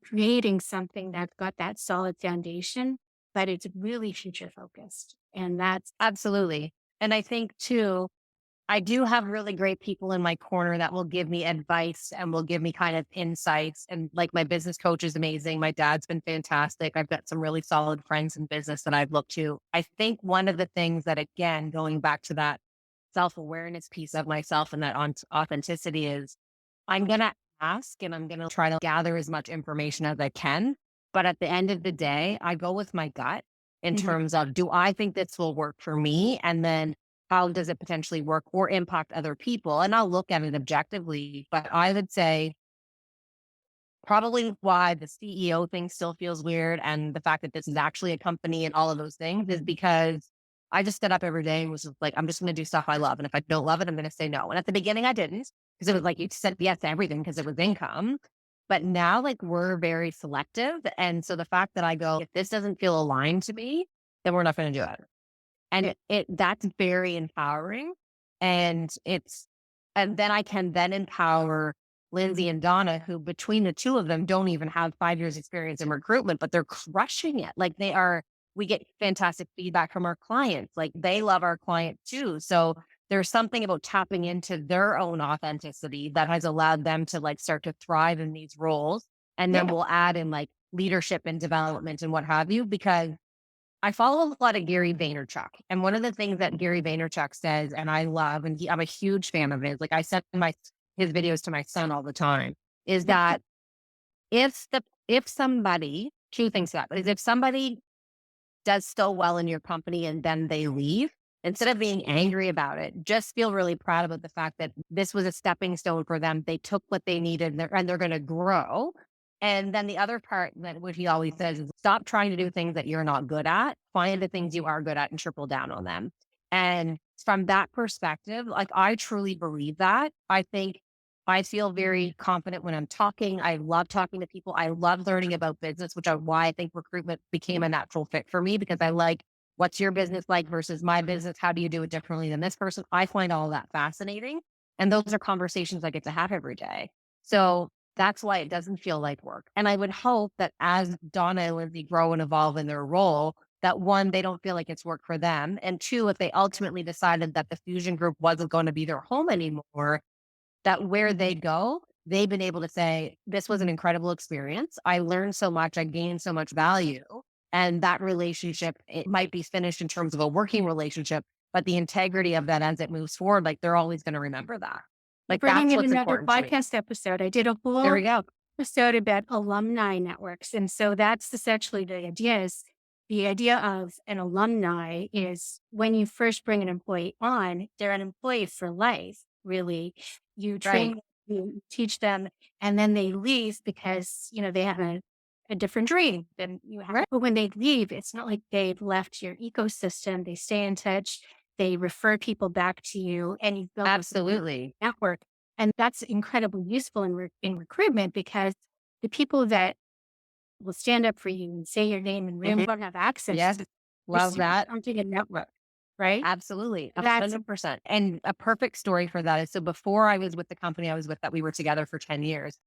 creating something that's got that solid foundation, but it's really future focused. And that's Absolutely. And I think too, I do have really great people in my corner that will give me advice and will give me kind of insights. And like my business coach is amazing. My dad's been fantastic. I've got some really solid friends in business that I've looked to. I think one of the things that, again, going back to that self awareness piece of myself and that authenticity is I'm going to ask and I'm going to try to gather as much information as I can. But at the end of the day, I go with my gut in Mhm. terms of do I think this will work for me? And then how does it potentially work or impact other people? And I'll look at it objectively, but I would say probably why the CEO thing still feels weird and the fact that this is actually a company and all of those things is because I just get up every day and was just like, I'm just going to do stuff I love. And if I don't love it, I'm going to say no. And at the beginning, I didn't because it was like you said yes to everything because it was income. But now, like, we're very selective. And so the fact that I go, if this doesn't feel aligned to me, then we're not going to do it. And it that's very empowering, and and then I can then empower Lindsay and Donna, who between the 2 of them don't even have 5 years experience in recruitment, but they're crushing it. Like we get fantastic feedback from our clients. Like they love our client too. So there's something about tapping into their own authenticity that has allowed them to like start to thrive in these roles. And then Yeah. we'll add in like leadership and development and what have you, because I follow a lot of Gary Vaynerchuk, and one of the things that Gary Vaynerchuk says, and I love, and I'm a huge fan of his. Like I send his videos to my son all the time. Is that if somebody 2 things to that is if somebody does so well in your company and then they leave, instead of being angry about it, just feel really proud about the fact that this was a stepping stone for them. They took what they needed and they're going to grow. And then the other part that what he always says is stop trying to do things that you're not good at. Find the things you are good at and triple down on them. And from that perspective, like I truly believe that. I think I feel very confident when I'm talking. I love talking to people. I love learning about business, which is why I think recruitment became a natural fit for me because I like what's your business like versus my business? How do you do it differently than this person? I find all that fascinating. And those are conversations I get to have every day. So that's why it doesn't feel like work. And I would hope that as Donna and Lindsay grow and evolve in their role, that one, they don't feel like it's work for them. And two, if they ultimately decided that the fusion group wasn't going to be their home anymore, that where they go, they've been able to say, this was an incredible experience. I learned so much. I gained so much value. And that relationship, it might be finished in terms of a working relationship, but the integrity of that as it moves forward, like they're always going to remember that. You're Like bringing that's in what's another important to me. podcast episode. I did a There whole we go. episode about alumni networks. And so that's essentially the idea of an alumni is when you first bring an employee on, they're an employee for life, really. You Right. train, you teach them, and then they leave because, they have a different dream than you have. Right. But when they leave, it's not like they've left your ecosystem. They stay in touch. They refer people back to you and you build this Absolutely. network. And that's incredibly useful in recruitment because the people that will stand up for you and say your name and we Mhm. won't have access Yes. to your Love super that. talented network, right? Absolutely, That's 100%. And a perfect story for that is so before I was with the company I was with that we were together for 10 years,